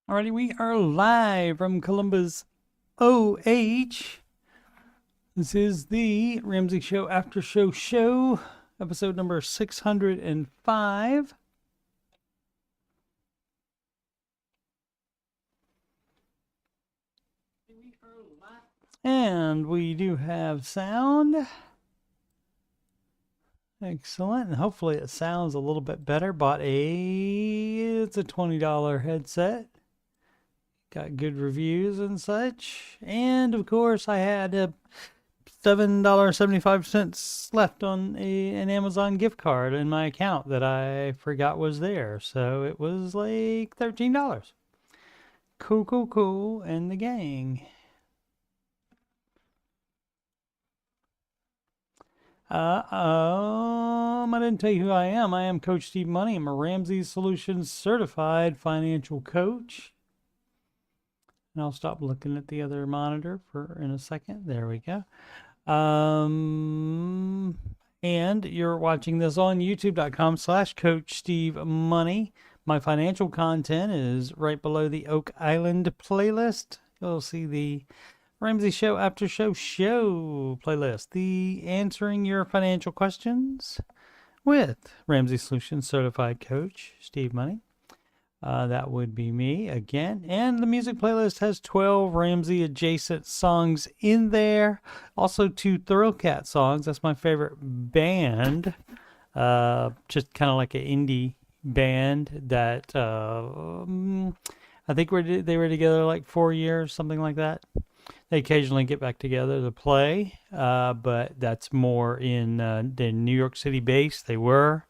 Alrighty, we are live from Columbus, OH. This is the Ramsey Show Aftershow show, episode number 605. And we do have sound. Excellent. And hopefully it sounds a little bit better. It's a $20 headset. Got good reviews and such. And of course I had $7.75 left on an Amazon gift card in my account that I forgot was there. So it was like $13. Cool, and the gang. I didn't tell you who I am. I am Coach Steve Money. I'm a Ramsey Solutions certified financial coach. And I'll stop looking at the other monitor in a second. There we go. And you're watching this on youtube.com/CoachSteveMoney. My financial content is right below the Oak Island playlist. You'll see the Ramsey Show Aftershow show playlist. The Answering Your Financial Questions with Ramsey Solutions Certified Coach Steve Money. That would be me again. And the music playlist has 12 Ramsey adjacent songs in there. Also 2 Thurlcat songs. That's my favorite band. Just kind of like an indie band that I think they were together like 4 years, something like that. They occasionally get back together to play, but that's more in the New York City base. They were.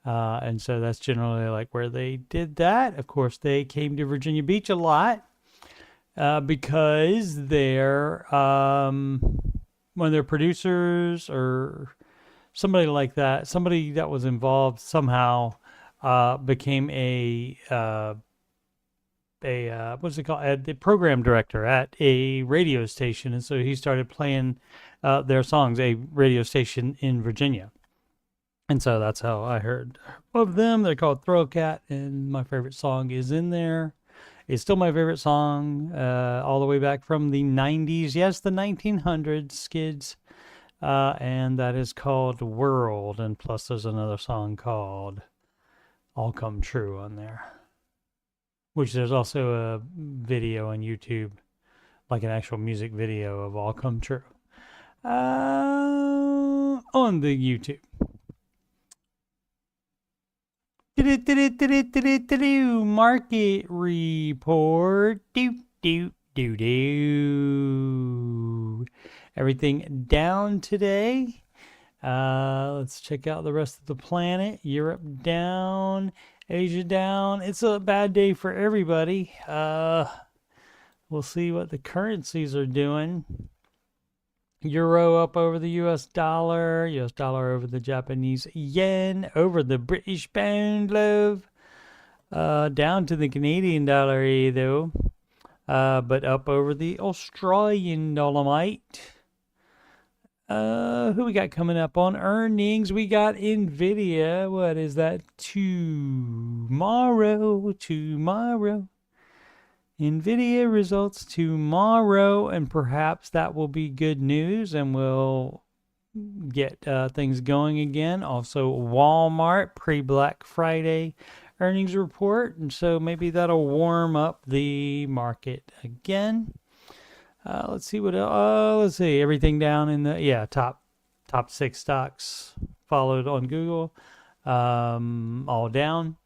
And so that's generally like where they did that. Of course, they came to Virginia Beach a lot because they're one of their producers or somebody like that, somebody that was involved somehow became a what's it called? The program director at a radio station, and so he started playing their songs, a radio station in Virginia. And so that's how I heard of them. They're called Thurlcat, and my favorite song is in there. It's still my favorite song, all the way back from the 90s. Yes, the 1900s skids. And that is called World. And plus there's another song called All Come True on there. Which there's also a video on YouTube, like an actual music video of All Come True. On the YouTube. Market report. Everything down today. Let's check out the rest of the planet. Europe down, Asia down. It's a bad day for everybody. We'll see what the currencies are doing. Euro up over the US dollar over the Japanese yen, over the British pound, love. Down to the Canadian dollar, though. But up over the Australian dolomite. Who we got coming up on earnings? We got NVIDIA. What is that? Tomorrow. NVIDIA results tomorrow, and perhaps that will be good news and we'll get things going again. Also, Walmart pre-Black Friday earnings report, and so maybe that'll warm up the market again. Let's see what else. Let's see, everything down in the top 6 stocks followed on Google, all down.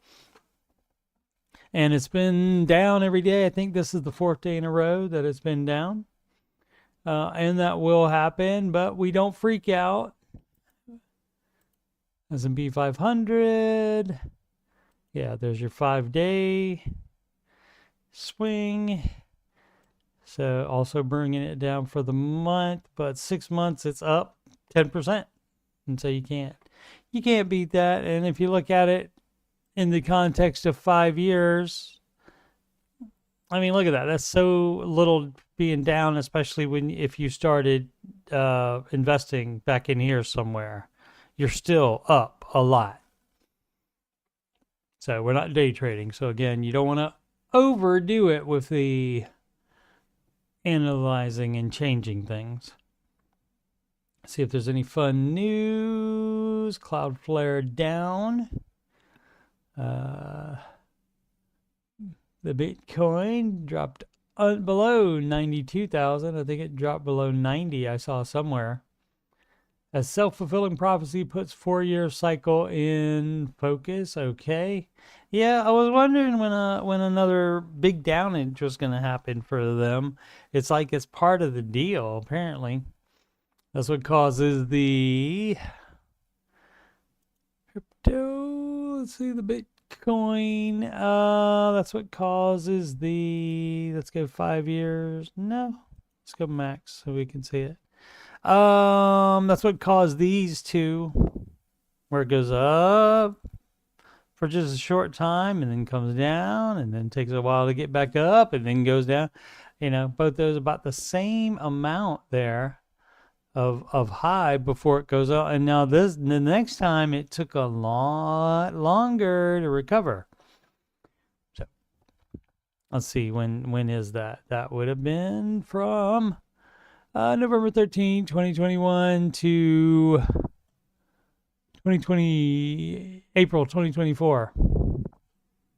And it's been down every day. I think this is the 4th day in a row that it's been down. And that will happen, but we don't freak out. S&P 500. Yeah, there's your 5-day swing. So also bringing it down for the month, but 6 months it's up 10%. And so you can't beat that. And if you look at it in the context of 5 years, I mean, look at that. That's so little being down, especially if you started investing back in here somewhere. You're still up a lot. So we're not day trading. So again, you don't want to overdo it with the analyzing and changing things. See if there's any fun news. Cloudflare down. The Bitcoin dropped below 92,000. I think it dropped below 90. I saw somewhere. A self-fulfilling prophecy puts 4-year cycle in focus. Okay. Yeah, I was wondering when another big downage was going to happen for them. It's like it's part of the deal, apparently. That's what causes the crypto. Let's see, the Bitcoin. That's what causes the. Let's go 5 years. No, let's go max so we can see it. That's what caused these two, where it goes up for just a short time and then comes down and then takes a while to get back up and then goes down. You know, both those about the same amount there of high before it goes up. And now the next time it took a lot longer to recover. So let's see, when is that? That would have been from November 13, 2021 to April 2024.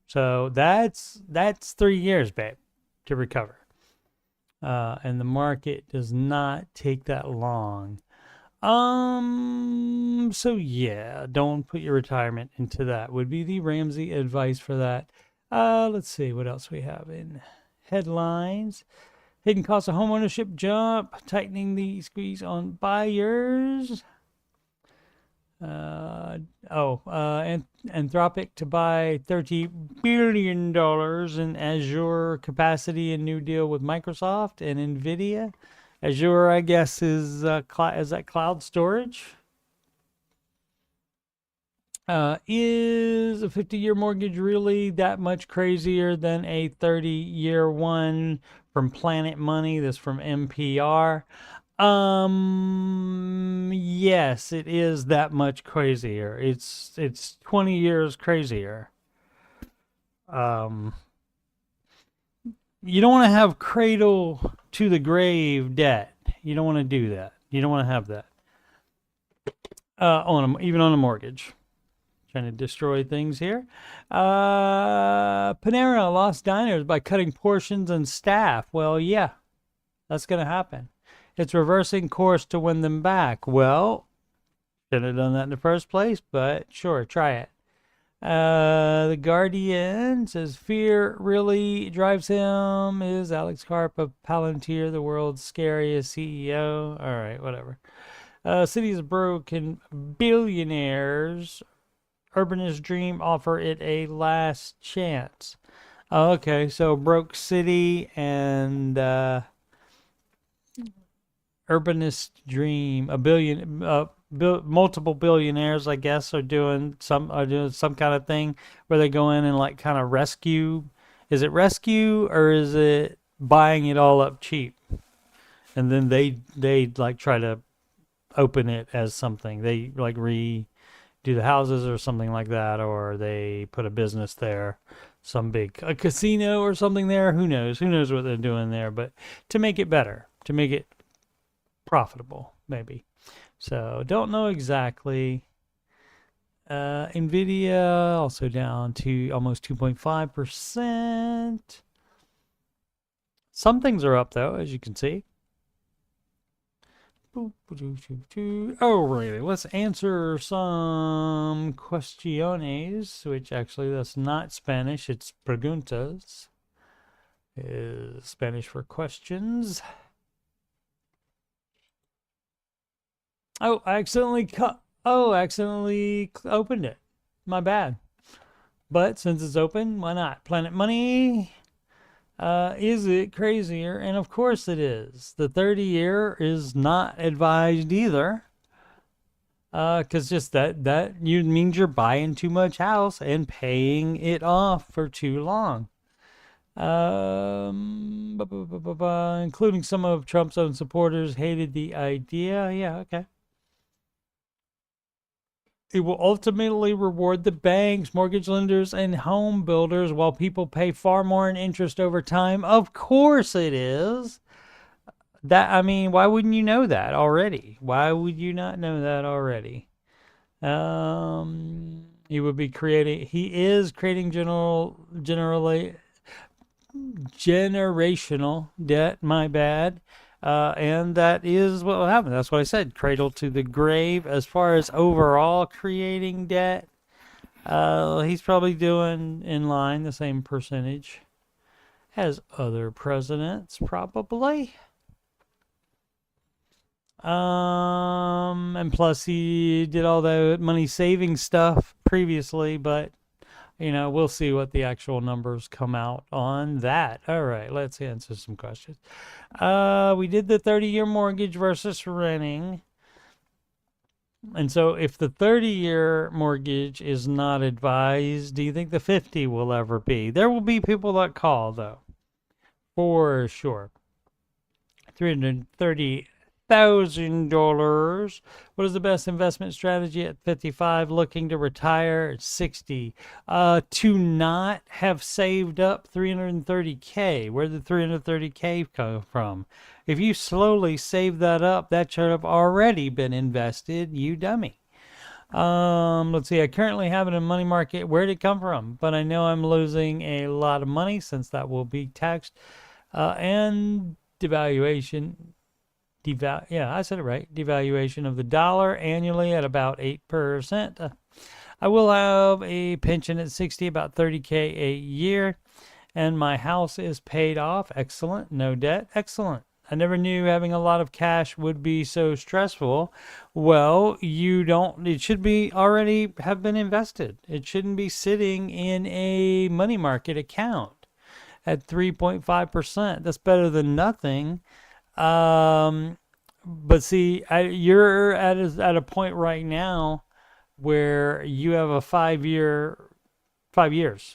So that's 3 years, babe, to recover. And the market does not take that long. So yeah, don't put your retirement into that, would be the Ramsey advice for that. Let's see what else we have in headlines. Hidden cost of homeownership jump, tightening the squeeze on buyers. Anthropic to buy $30 billion in Azure capacity, and new deal with Microsoft and NVIDIA. Azure, I guess, is that cloud storage. Is a 50-year mortgage really that much crazier than a 30-year one from Planet Money? This from NPR. Yes, it is that much crazier. It's 20 years crazier. You don't want to have cradle to the grave debt. You don't want to do that. You don't want to have that. Even on a mortgage. Trying to destroy things here. Panera lost diners by cutting portions and staff. Well, yeah, that's going to happen. It's reversing course to win them back. Well, should have done that in the first place, but sure, try it. The Guardian says fear really drives him. Is Alex Karp of Palantir the world's scariest CEO? All right, whatever. Cities broken billionaires. Urbanist dream offer it a last chance. Okay, so broke city and urbanist dream, multiple billionaires, I guess, are doing some kind of thing where they go in and like kind of rescue. Is it rescue or is it buying it all up cheap? And then they like try to open it as something. They like redo the houses or something like that, or they put a business there, a casino or something there. Who knows what they're doing there, but to make it better, to make it profitable, maybe. So don't know exactly. NVIDIA also down to almost 2.5%. Some things are up though, as you can see. Alrighty, let's answer some questiones, which actually that's not Spanish, it's preguntas. Is Spanish for questions. Oh, I accidentally opened it. My bad. But since it's open, why not? Planet Money. Is it crazier? And of course it is. The 30-year is not advised either. Because just that means you're buying too much house and paying it off for too long. Including some of Trump's own supporters hated the idea. Yeah, okay. It will ultimately reward the banks, mortgage lenders, and home builders while people pay far more in interest over time. Of course it is. I mean, why wouldn't you know that already? Why would you not know that already? He is creating generally generational debt, my bad. And that is what will happen. That's what I said, cradle to the grave. As far as overall creating debt, he's probably doing in line the same percentage as other presidents, probably. And plus he did all the money saving stuff previously, but we'll see what the actual numbers come out on that. All right, let's answer some questions. We did the 30-year mortgage versus renting. And so if the 30-year mortgage is not advised, do you think the 50 will ever be? There will be people that call, though, for sure. $330,000. What is the best investment strategy at 55, looking to retire at 60? To not have saved up $330K. Where did $330K come from? If you slowly save that up, that should have already been invested, you dummy. Let's see. I currently have it in money market. Where did it come from? But I know I'm losing a lot of money since that will be taxed. And devaluation. I said it right. Devaluation of the dollar annually at about 8%. I will have a pension at 60, about $30K a year. And my house is paid off. Excellent. No debt. Excellent. I never knew having a lot of cash would be so stressful. Well, it should be already have been invested. It shouldn't be sitting in a money market account at 3.5%. That's better than nothing. But see, you're at a point right now where you have a 5 years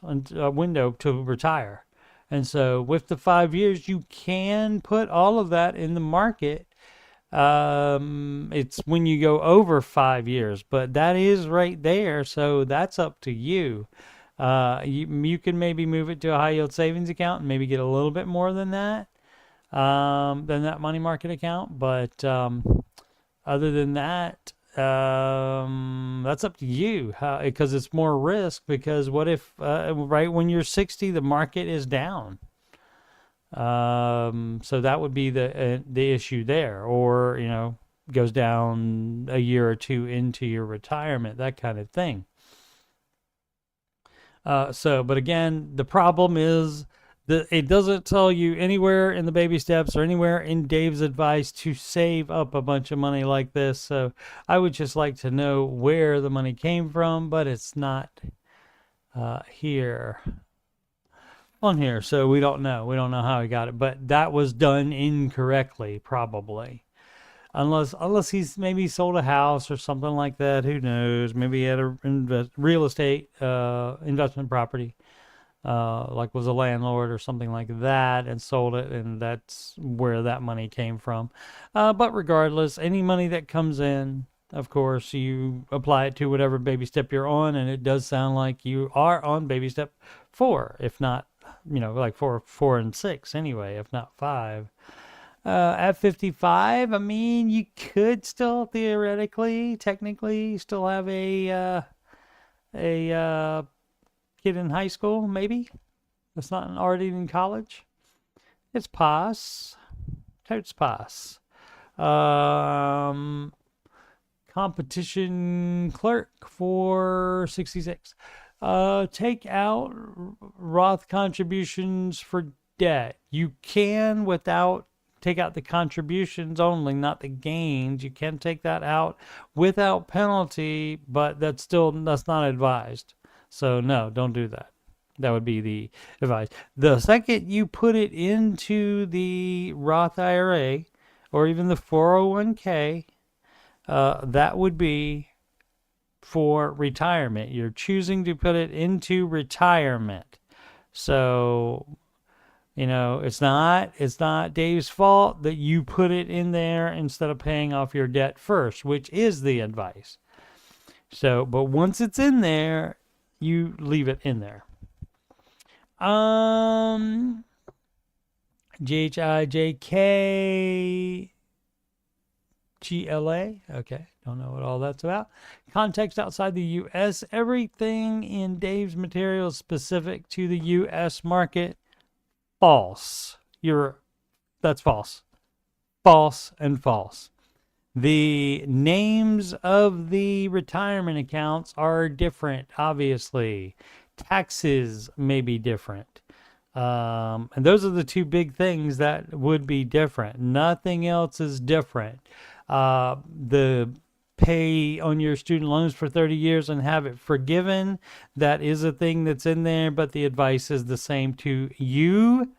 window to retire. And so with the 5 years, you can put all of that in the market. It's when you go over 5 years, but that is right there. So that's up to you. You can maybe move it to a high yield savings account and maybe get a little bit more than that money market account. But other than that, that's up to you, because it's more risk. Because what if right when you're 60 the market is down? So that would be the issue there, or goes down a year or two into your retirement, that kind of thing. But again, the problem is it doesn't tell you anywhere in the baby steps or anywhere in Dave's advice to save up a bunch of money like this. So I would just like to know where the money came from, but it's not here on here. So we don't know. We don't know how he got it, but that was done incorrectly, probably. Unless he's maybe sold a house or something like that. Who knows? Maybe he had a real estate investment property. Like was a landlord or something like that and sold it, and that's where that money came from. But regardless, any money that comes in, of course, you apply it to whatever baby step you're on, and it does sound like you are on baby step 4, if not, like 4 and 6 anyway, if not 5. At 55, I mean, you could still technically still have a kid in high school, maybe. That's not already in college. It's pass. Totes pass. Competition clerk for 66. Take out Roth contributions for debt. You can take out the contributions only, not the gains. You can take that out without penalty, but that's not advised. So no, don't do that. That would be the advice. The second you put it into the Roth IRA or even the 401k, that would be for retirement. You're choosing to put it into retirement. So, it's not Dave's fault that you put it in there instead of paying off your debt first, which is the advice. So, but once it's in there, you leave it in there. GHIJK GLA. Okay, don't know what all that's about. Context outside the U.S. Everything in Dave's material is specific to the U.S. market. False. That's false. False and false. The names of the retirement accounts are different, obviously. Taxes may be different. And those are the two big things that would be different. Nothing else is different. The pay on your student loans for 30 years and have it forgiven, that is a thing that's in there, but the advice is the same to you.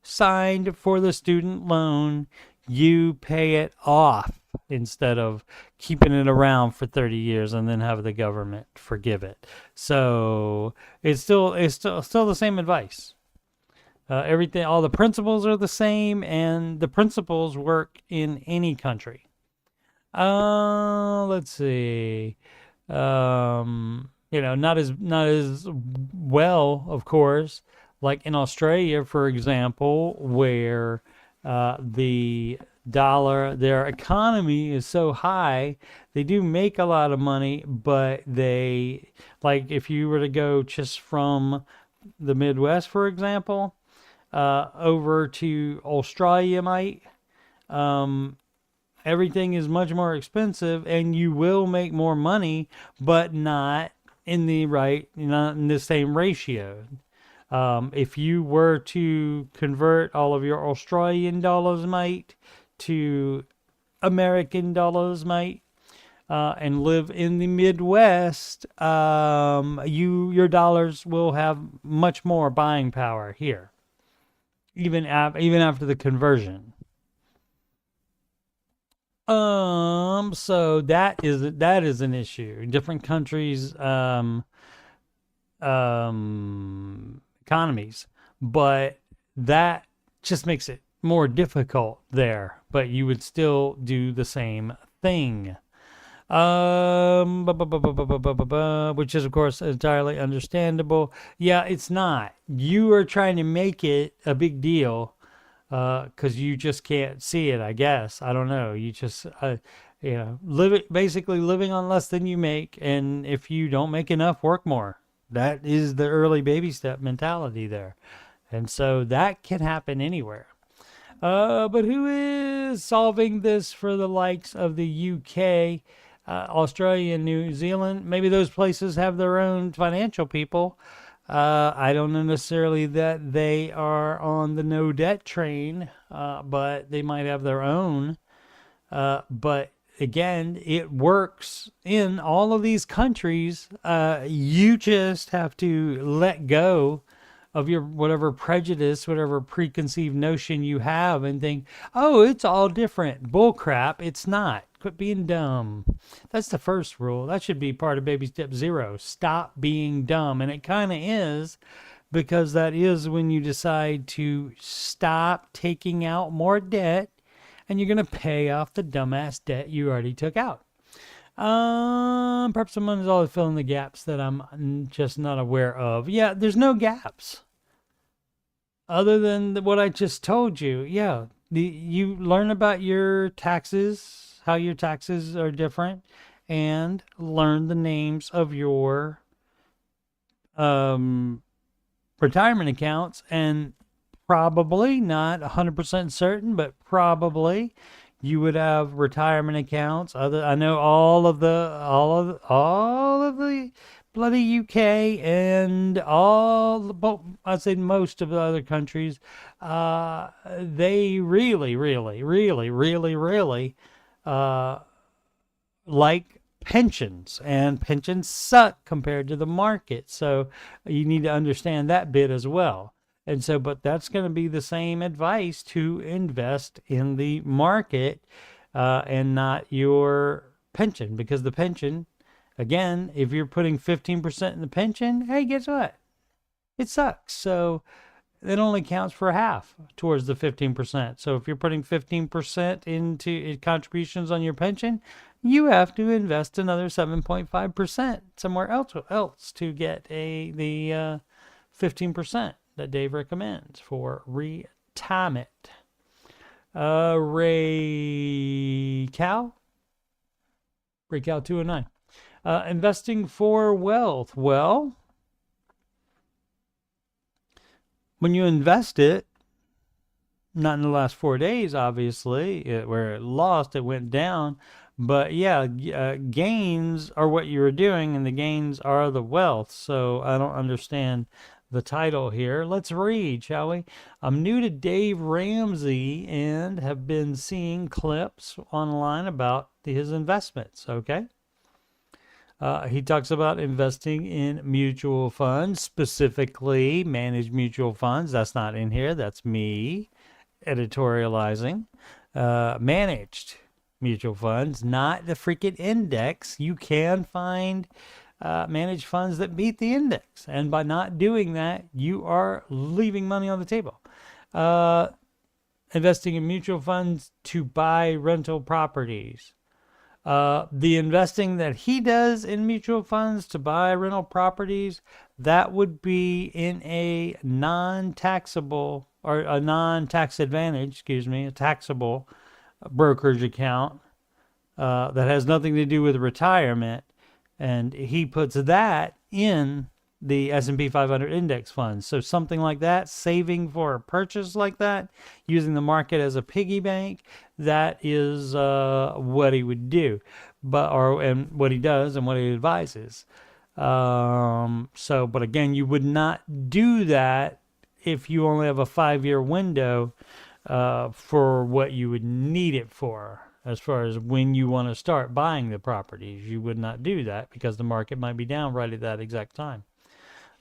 Signed for the student loan, you pay it off instead of keeping it around for 30 years and then have the government forgive it. So it's still the same advice. Everything, all the principles are the same, and the principles work in any country. Let's see. Not as well, of course, like in Australia, for example, where the dollar, their economy is so high, they do make a lot of money, but they, like if you were to go just from the Midwest, for example, over to Australia, everything is much more expensive, and you will make more money, but not in the same ratio. If you were to convert all of your Australian dollars, to American dollars, and live in the Midwest, your dollars will have much more buying power here, even after the conversion. So that is an issue. Different countries, economies, but that just makes it more difficult there. But you would still do the same thing. Which is, of course, entirely understandable. Yeah, it's not. You are trying to make it a big deal because you just can't see it, I guess. I don't know. You just, basically living on less than you make, and if you don't make enough, work more. That is the early baby step mentality there. And so that can happen anywhere. But who is solving this for the likes of the UK, Australia, and New Zealand? Maybe those places have their own financial people. I don't know necessarily that they are on the no debt train, but they might have their own. But again, it works in all of these countries. You just have to let go of your whatever prejudice, whatever preconceived notion you have, and think, oh, it's all different. Bull crap. It's not. Quit being dumb. That's the first rule. That should be part of baby step 0. Stop being dumb. And it kind of is, because that is when you decide to stop taking out more debt, and you're going to pay off the dumbass debt you already took out. Perhaps someone is always filling the gaps that I'm just not aware of. Yeah, there's no gaps other than what I just told you. Yeah, you learn about your taxes, how your taxes are different, and learn the names of your retirement accounts, and probably, not 100% certain, but probably you would have retirement accounts. I know all of the bloody UK and I'd say most of the other countries, they really like pensions, and pensions suck compared to the market. So you need to understand that bit as well. And so, but that's going to be the same advice to invest in the market and not your pension, because the pension, again, if you're putting 15% in the pension, hey, guess what? It sucks. So it only counts for half towards the 15%. So if you're putting 15% into contributions on your pension, you have to invest another 7.5% somewhere else to get the 15% that Dave recommends for retirement. Ray Cow 209. Investing for wealth. Well, when you invest it, not in the last 4 days, obviously, where it lost, it went down. But yeah, gains are what you were doing, and the gains are the wealth. So I don't understand the title here. Let's read, shall we? I'm new to Dave Ramsey and have been seeing clips online about his investments. Okay. He talks about investing in mutual funds, specifically managed mutual funds. That's not in here. That's me editorializing. Managed mutual funds, not the freaking index. You can find managed funds that beat the index. And by not doing that, you are leaving money on the table. Investing in mutual funds to buy rental properties. The investing that he does in mutual funds to buy rental properties, that would be in a non-taxable or a non-tax advantage, a taxable brokerage account that has nothing to do with retirement. And he puts that in the S&P 500 index funds. So something like that, saving for a purchase like that, using the market as a piggy bank, that is what he would do, and what he does and what he advises. But again, you would not do that if you only have a 5-year window for what you would need it for. As far as when you want to start buying the properties, you would not do that because the market might be down right at that exact time.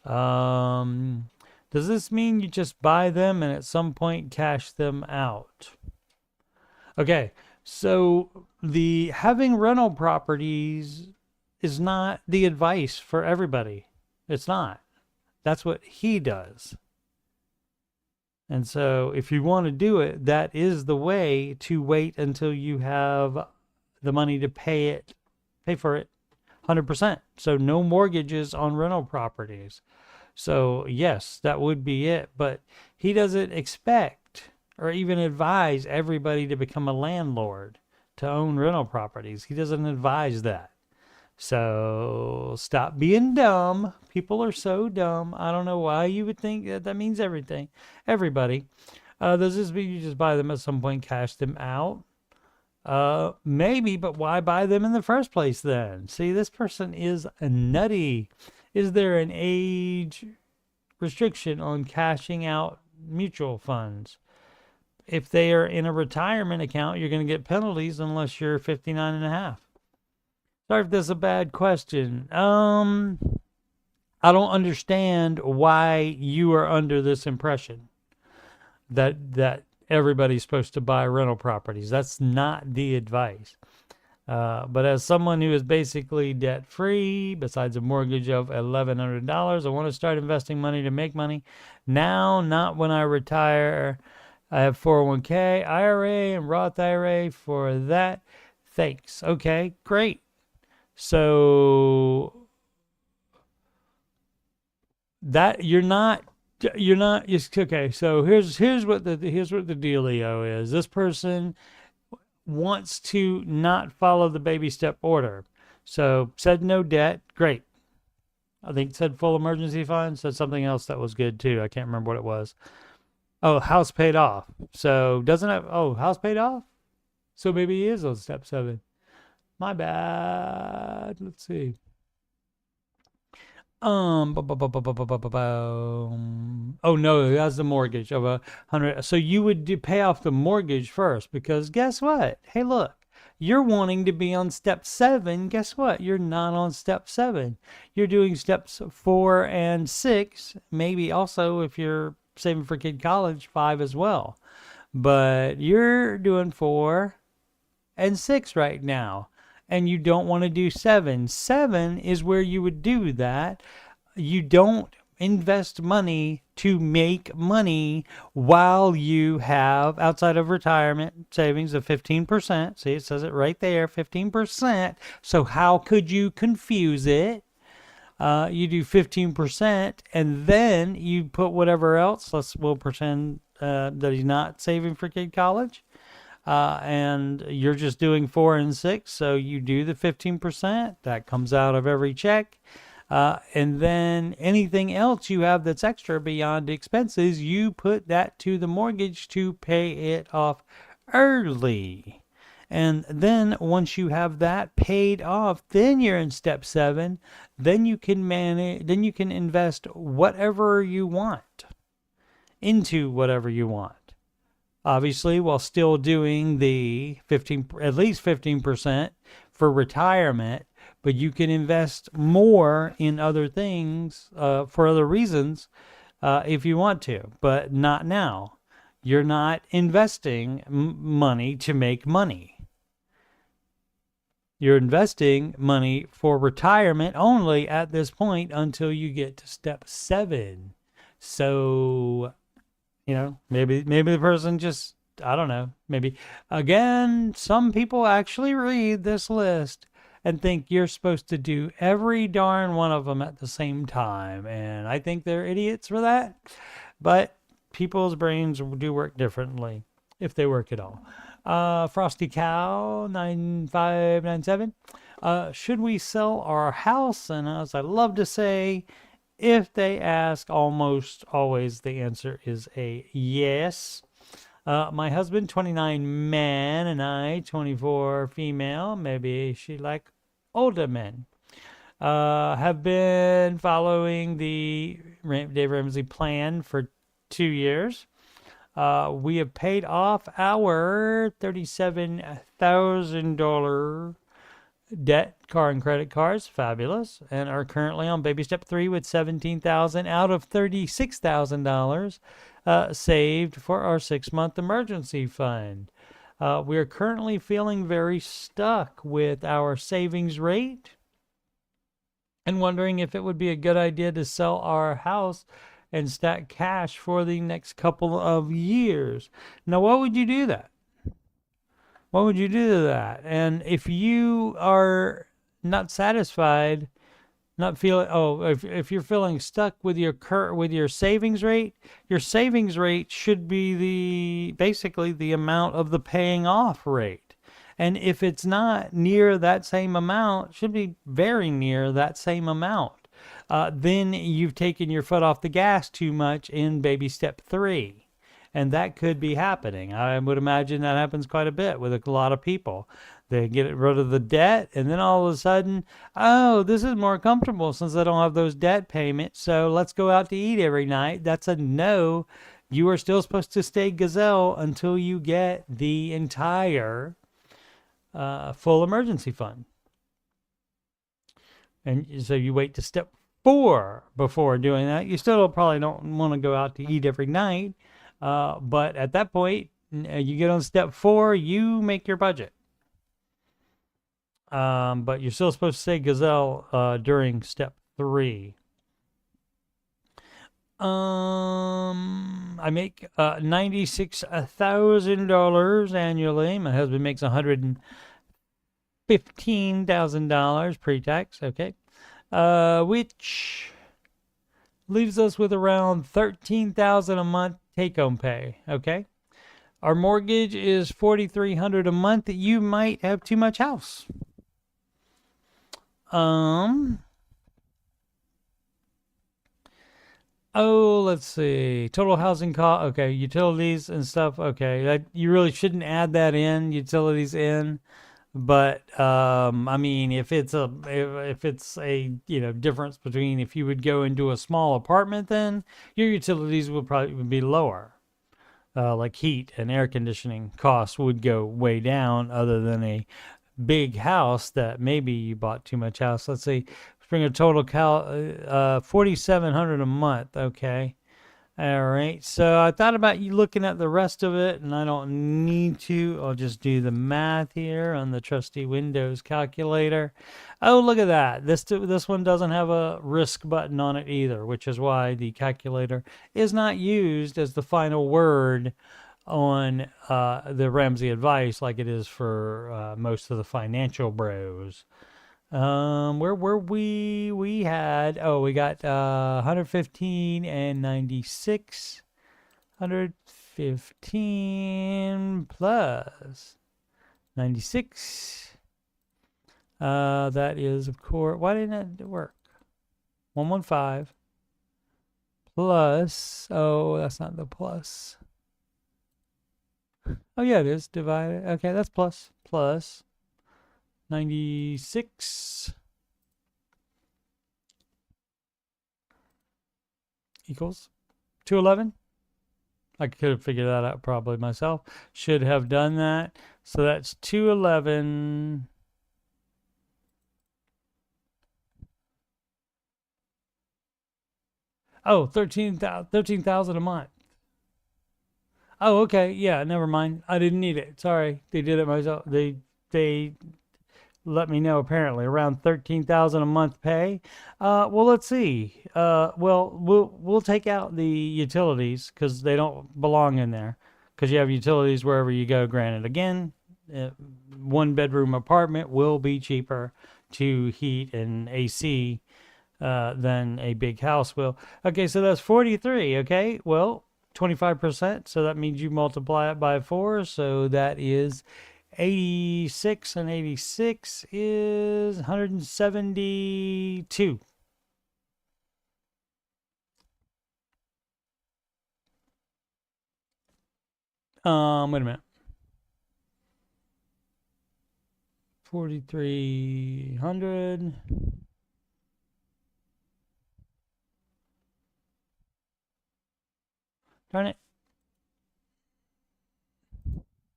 Does this mean you just buy them and at some point cash them out? Okay, so the having rental properties is not the advice for everybody. It's not. That's what he does. And so if you want to do it, that is the way to wait until you have the money to pay for it 100%. So no mortgages on rental properties. So yes, that would be it. But he doesn't expect or even advise everybody to become a landlord to own rental properties. He doesn't advise that. So stop being dumb. People are so dumb. I don't know why you would think that means everything. Everybody. Does this mean you just buy them at some point, cash them out? Maybe, but why buy them in the first place then? See, this person is nutty. Is there an age restriction on cashing out mutual funds? If they are in a retirement account, you're going to get penalties unless you're 59 and a half. Sorry if this is a bad question. I don't understand why you are under this impression that everybody's supposed to buy rental properties. That's not the advice. But as someone who is basically debt-free, besides a mortgage of $1,100, I want to start investing money to make money now, not when I retire. I have 401k, IRA, and Roth IRA for that. Thanks. Okay, great. So that you're not okay. So here's what the dealio is. This person wants to not follow the baby step order. So said no debt, great. I think said full emergency fund, said something else that was good too. I can't remember what it was. Oh, house paid off. So doesn't have house paid off? So maybe he is on step 7. My bad. Let's see. Oh no, that's the mortgage of 100. So you would pay off the mortgage first, because guess what? Hey, look, you're wanting to be on step 7. Guess what? You're not on step 7. You're doing steps 4 and 6. Maybe also, if you're saving for kid college, 5 as well. But you're doing 4 and 6 right now. And you don't want to do 7. 7 is where you would do that. You don't invest money to make money while you have, outside of retirement savings, of 15%. See, it says it right there, 15%. So how could you confuse it? You do 15%, and then you put whatever else. We'll pretend that he's not saving for kid college, and you're just doing 4 and 6. So you do the 15%. That comes out of every check. And then anything else you have that's extra beyond expenses, you put that to the mortgage to pay it off early. And then once you have that paid off, then you're in step 7. Then you can invest whatever you want into whatever you want. Obviously, while still doing the at least 15% for retirement, but you can invest more in other things for other reasons if you want to, but not now. You're not investing money to make money. You're investing money for retirement only at this point until you get to step 7. So, maybe the person just, I don't know, maybe, again, some people actually read this list and think you're supposed to do every darn one of them at the same time. And I think they're idiots for that. But people's brains do work differently, if they work at all. Frosty Cow 9597. Should we sell our house? And as I love to say, if they ask, almost always the answer is a yes. My husband, 29 man, and I, 24 female. Maybe she like older men. Have been following the Dave Ramsey plan for 2 years. We have paid off our $37,000 debt, car and credit cards, fabulous, and are currently on baby step 3 with $17,000 out of $36,000 saved for our 6-month emergency fund. We are currently feeling very stuck with our savings rate and wondering if it would be a good idea to sell our house and stack cash for the next couple of years. Now, what would you do that? What would you do to that? And if you are not satisfied, not feeling, if you're feeling stuck with your savings rate, your savings rate should be basically the amount of the paying off rate. And if it's not near that same amount, it should be very near that same amount. Then you've taken your foot off the gas too much in baby step 3. And that could be happening. I would imagine that happens quite a bit with a lot of people. They get rid of the debt, and then all of a sudden, this is more comfortable since I don't have those debt payments, so let's go out to eat every night. That's a no. You are still supposed to stay gazelle until you get the entire full emergency fund. And so you wait to step 4 before doing that. You still probably don't want to go out to eat every night. But at that point, you get on step 4, you make your budget. But you're still supposed to say gazelle during step 3. I make $96,000 annually. My husband makes $115,000 pre-tax. Okay. Which leaves us with around $13,000 a month take-home pay. Okay. Our mortgage is $4,300 a month. You might have too much house. Let's see. Total housing cost. Okay, utilities and stuff. Okay, you really shouldn't add that in. Utilities in, but I mean, if it's a difference between if you would go into a small apartment, then your utilities would probably be lower. Like heat and air conditioning costs would go way down, other than a big house that maybe you bought too much house. Let's see, bring a total $4,700 a month. Okay, All right, so I thought about you looking at the rest of it, and I don't need to. I'll just do the math here on the trusty Windows calculator. Oh, look at that. This one doesn't have a risk button on it either, which is why the calculator is not used as the final word on the Ramsey advice like it is for most of the financial bros. Where were we? We got 115 and 96. 115 plus 96. That is, of course, why didn't it work? 115 plus, oh, that's not the plus. Oh, yeah, it is divided. Okay, that's plus 96 equals 211. I could have figured that out probably myself. Should have done that. So that's 211. Oh, 13,000 a month. Oh, okay. Yeah, never mind. I didn't need it. Sorry. They did it myself. They let me know apparently around 13,000 a month pay. Well, let's see. We'll take out the utilities because they don't belong in there, because you have utilities wherever you go. Granted, again, one bedroom apartment will be cheaper to heat and AC than a big house will. Okay, so that's 43. Okay, well, 25%. So that means you multiply it by 4. So that is 86, and 86 is 172. Wait a minute. 4,300. Darn it.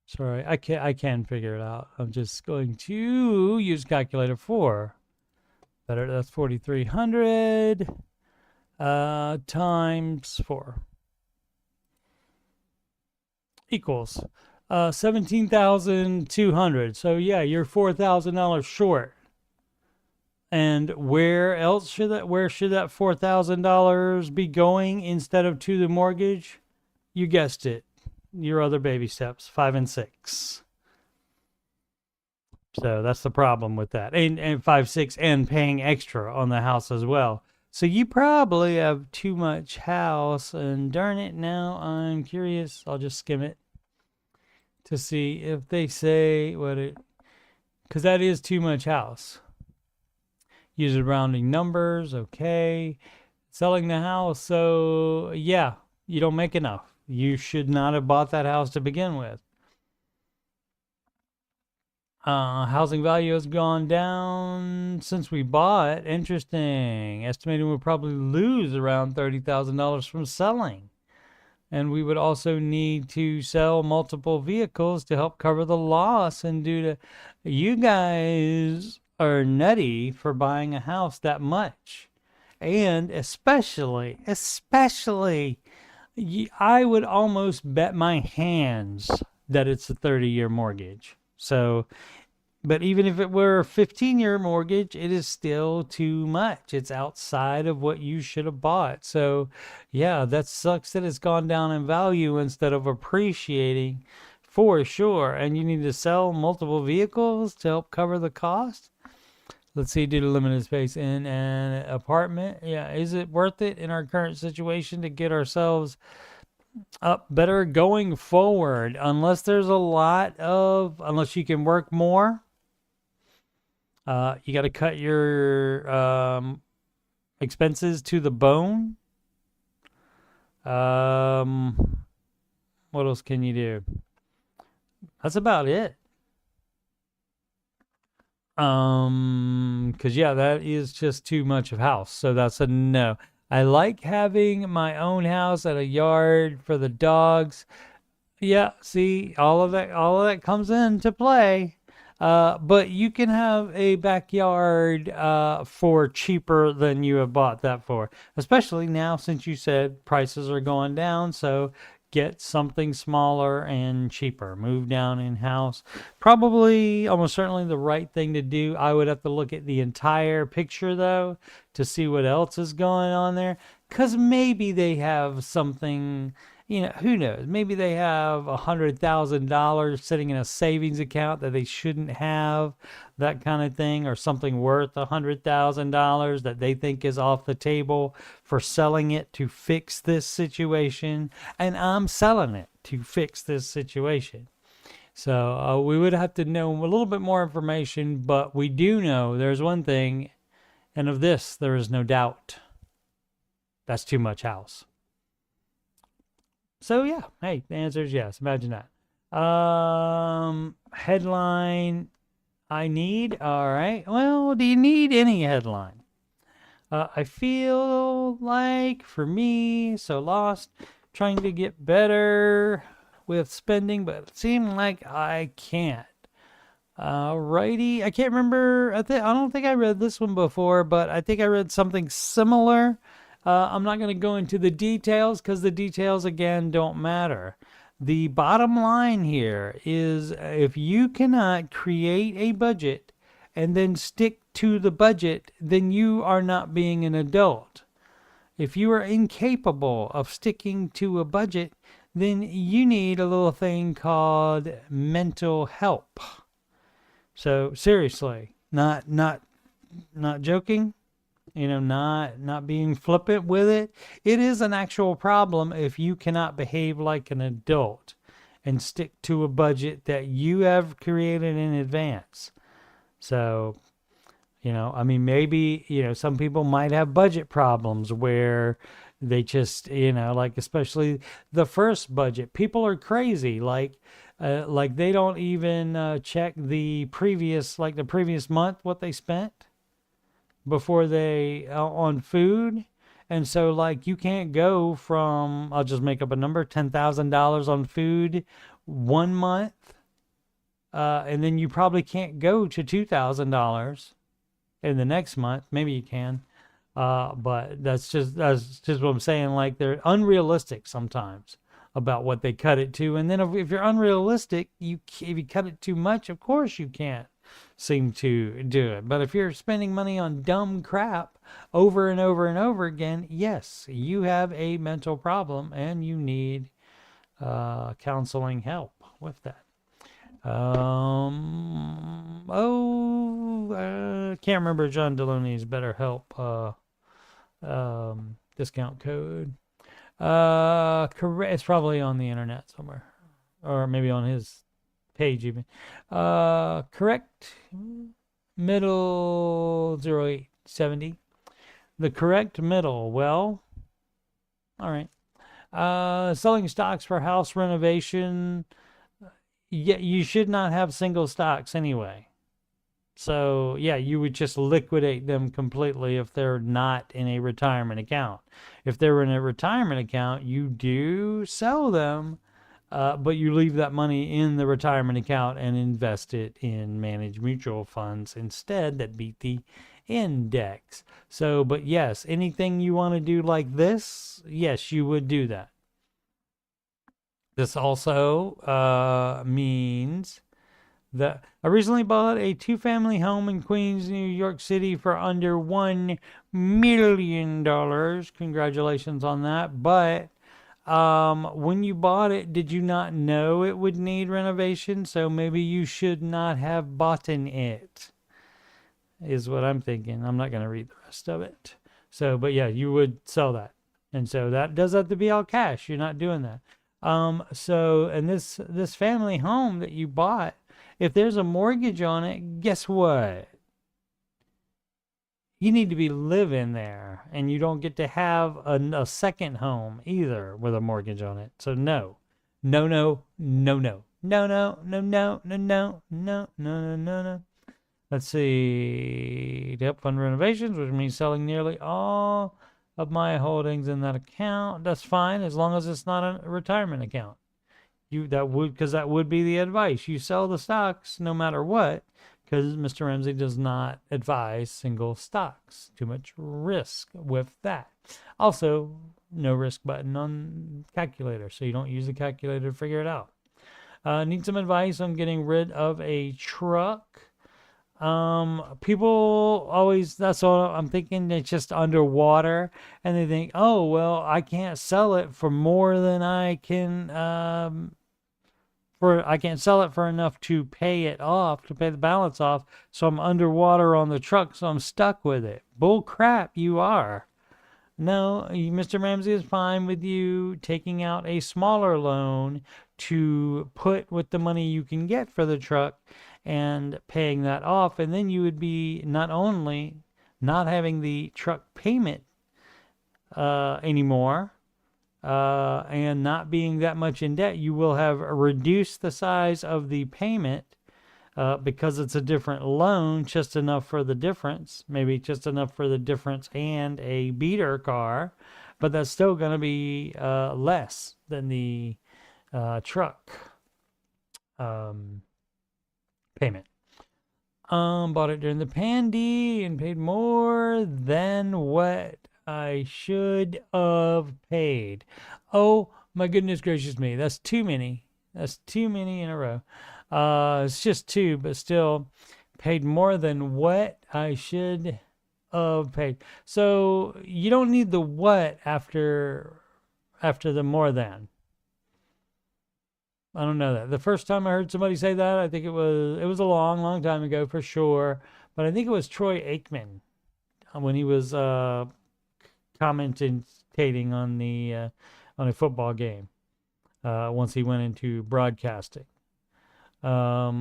Sorry, I can figure it out. I'm just going to use calculator 4. Better, that's 4,300 times 4 equals 17,200. So yeah, you're $4,000 short. And where should that $4,000 be going instead of to the mortgage? You guessed it. Your other baby steps, 5 and 6. So that's the problem with that. And 5, 6, and paying extra on the house as well. So you probably have too much house, and darn it, now I'm curious. I'll just skim it to see if they say because that is too much house. Use rounding numbers, okay. Selling the house, so yeah, you don't make enough. You should not have bought that house to begin with. Housing value has gone down since we bought. Interesting. Estimating we'll probably lose around $30,000 from selling. And we would also need to sell multiple vehicles to help cover the loss. And you guys are nutty for buying a house that much. And especially, I would almost bet my hands that it's a 30-year mortgage. So, but even if it were a 15-year mortgage, it is still too much. It's outside of what you should have bought. So, yeah, that sucks that it's gone down in value instead of appreciating, for sure. And you need to sell multiple vehicles to help cover the cost. Let's see, due to limited space in an apartment. Yeah, is it worth it in our current situation to get ourselves up better going forward? Unless you can work more. You got to cut your expenses to the bone. What else can you do? That's about it. Because yeah, that is just too much of house. So that's a no. I like having my own house and a yard for the dogs. Yeah, see, all of that comes into play. But you can have a backyard for cheaper than you have bought that for, especially now since you said prices are going down. So get something smaller and cheaper. Move down in house. Probably, almost certainly the right thing to do. I would have to look at the entire picture though to see what else is going on there. Because maybe they have something, who knows? Maybe they have $100,000 sitting in a savings account that they shouldn't have, that kind of thing, or something worth $100,000 that they think is off the table for selling it to fix this situation. And I'm selling it to fix this situation. So we would have to know a little bit more information, but we do know there's one thing, and of this there is no doubt. That's too much house. So yeah, hey, the answer is yes. Imagine that. Headline I need. All right. Well, do you need any headline? I feel like for me, so lost, trying to get better with spending, but it seemed like I can't. Righty. I can't remember. I don't think I read this one before, but I think I read something similar. I'm not going to go into the details because the details, again, don't matter. The bottom line here is if you cannot create a budget and then stick to the budget, then you are not being an adult. If you are incapable of sticking to a budget, then you need a little thing called mental help. So seriously, not joking. Not being flippant with it. It is an actual problem if you cannot behave like an adult and stick to a budget that you have created in advance. So, maybe, some people might have budget problems where they just, like especially the first budget. People are crazy. Like they don't even check the previous month what they spent before they on food. And so like you can't go from, I'll just make up a number, $10,000 on food 1 month, and then you probably can't go to $2,000 in the next month. Maybe you can, but that's just what I'm saying. Like they're unrealistic sometimes about what they cut it to. And then if you're unrealistic, if you cut it too much, of course you can't seem to do it. But if you're spending money on dumb crap over and over and over again, yes, you have a mental problem and you need counseling help with that. Can't remember John Deloney's BetterHelp discount code. Correct. It's probably on the internet somewhere, or maybe on his page even. Correct middle 0870. The correct middle. Well, all right. Selling stocks for house renovation. Yeah, you should not have single stocks anyway. So yeah, you would just liquidate them completely if they're not in a retirement account. If they're in a retirement account, you do sell them, but you leave that money in the retirement account and invest it in managed mutual funds instead that beat the index. So, but yes, anything you want to do like this, yes, you would do that. This also means that I recently bought a 2-family home in Queens, New York City for under $1 million. Congratulations on that. But when you bought it, did you not know it would need renovation? So maybe you should not have bought it, is what I'm thinking. I'm not going to read the rest of it. So, but yeah, you would sell that. And so that does have to be all cash. You're not doing that. So, and this family home that you bought, if there's a mortgage on it, guess what? You need to be living there, and you don't get to have a second home either with a mortgage on it. So no. Let's see. To help fund renovations, which means selling nearly all of my holdings in that account. That's fine as long as it's not a retirement account. Because that would be the advice. You sell the stocks no matter what, because Mr. Ramsey does not advise single stocks. Too much risk with that. Also, no risk button on calculator, so you don't use the calculator to figure it out. Need some advice on getting rid of a truck. People always, that's all I'm thinking, it's just underwater, and they think, oh, well, I can't sell it for more than I can, I can't sell it for enough to pay it off, to pay the balance off, so I'm underwater on the truck, so I'm stuck with it. Bull crap, you are. No, Mr. Ramsey is fine with you taking out a smaller loan to put with the money you can get for the truck and paying that off. And then you would be not only not having the truck payment anymore and not being that much in debt, you will have reduced the size of the payment because it's a different loan, just enough for the difference, maybe just enough for the difference and a beater car, but that's still going to be less than the truck payment. Bought it during the pandy and paid more than what I should have paid. Oh my goodness gracious me, that's too many. That's too many in a row. It's just two, but still paid more than what I should have paid. So you don't need the what after the more than. I don't know that. The first time I heard somebody say that, I think it was a long time ago for sure. But I think it was Troy Aikman when he was commentating on a football game once he went into broadcasting. So,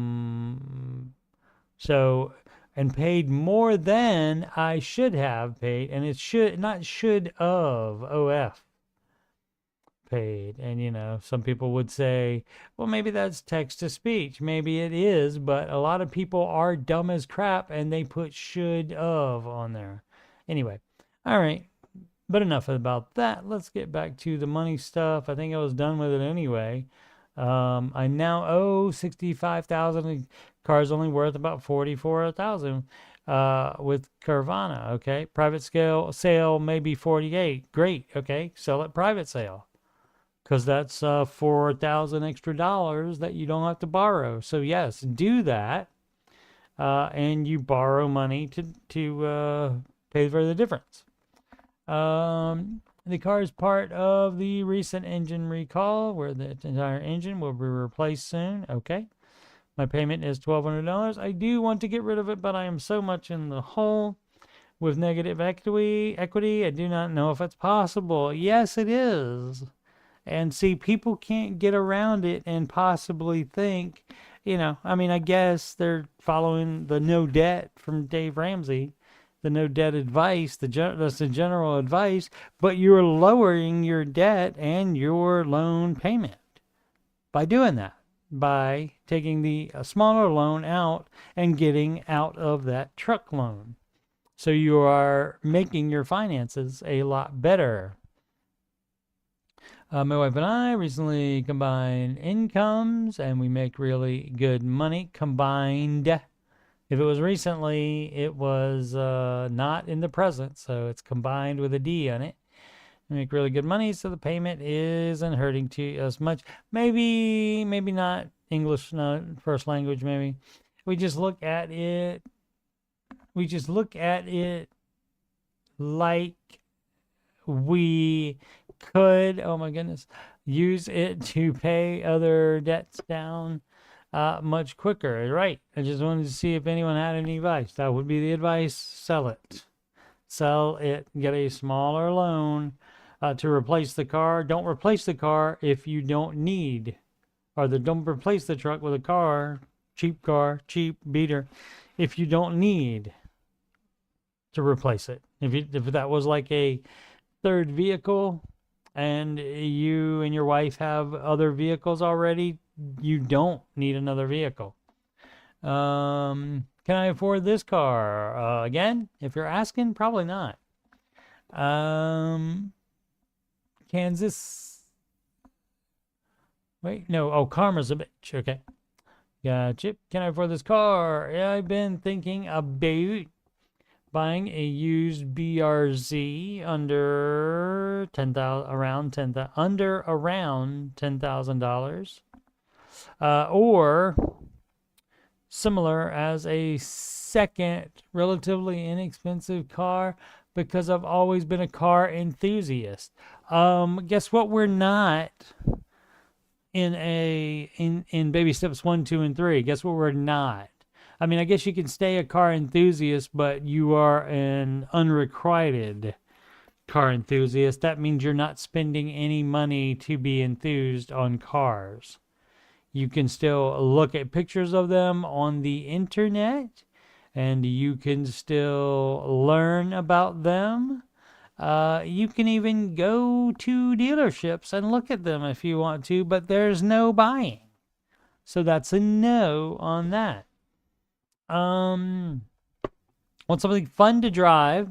and paid more than I should have paid, and it should not should of OF paid. And some people would say, well, maybe that's text to speech. Maybe it is, but a lot of people are dumb as crap and they put should of on there. Anyway, all right. But enough about that. Let's get back to the money stuff. I think I was done with it anyway. I now owe $65,000. The car's only worth about $44,000 with Carvana. Okay, private sale maybe $48,000. Great. Okay, sell it private sale because that's $4,000 extra dollars that you don't have to borrow. So yes, do that, and you borrow money to pay for the difference. The car is part of the recent engine recall where the entire engine will be replaced soon. Okay. My payment is $1,200. I do want to get rid of it, but I am so much in the hole with negative equity. I do not know if it's possible. Yes, it is. And see, people can't get around it and possibly think, I guess they're following the no debt from Dave Ramsey. The no debt advice, that's the general advice, but you're lowering your debt and your loan payment by doing that, by taking the smaller loan out and getting out of that truck loan. So you are making your finances a lot better. My wife and I recently combined incomes and we make really good money combined. If it was recently, it was not in the present, so it's combined with a D on it. We make really good money, so the payment isn't hurting to as much. Maybe not English, not first language, maybe. We just look at it like we could, oh my goodness, use it to pay other debts down much quicker. Right. I just wanted to see if anyone had any advice. That would be the advice. Sell it. Sell it. Get a smaller loan to replace the car. Don't replace the car if you don't need, or don't replace the truck with a car, cheap beater, if you don't need to replace it. If that was like a third vehicle and you and your wife have other vehicles already, you don't need another vehicle. Can I afford this car? Again, if you're asking, probably not. Kansas. Wait, no. Oh, Karma's a bitch. Okay. Gotcha. Can I afford this car? Yeah, I've been thinking about buying a used BRZ under 10,000, around 10,000, under around $10,000, or similar as a second relatively inexpensive car because I've always been a car enthusiast. Guess what? We're not in baby steps 1, 2, and 3. Guess what? We're not. I mean, I guess you can stay a car enthusiast, but you are an unrequited car enthusiast. That means you're not spending any money to be enthused on cars. You can still look at pictures of them on the internet, and you can still learn about them. You can even go to dealerships and look at them if you want to, but there's no buying. So that's a no on that. Want something fun to drive?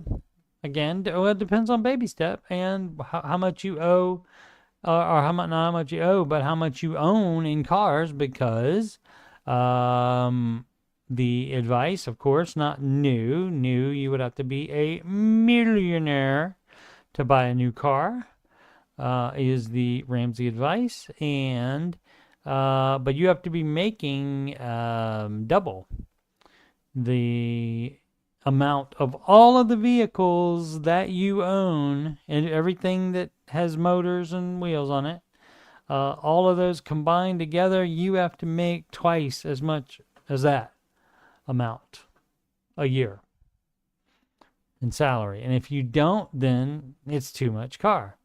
Again, well, it depends on baby step and how much you owe, or how much, not how much you owe, but how much you own in cars, because the advice, of course, not new. New, you would have to be a millionaire to buy a new car, is the Ramsey advice. And but you have to be making double the amount of all of the vehicles that you own and everything that has motors and wheels on it. All of those combined together, you have to make twice as much as that amount a year in salary. And if you don't, then it's too much car.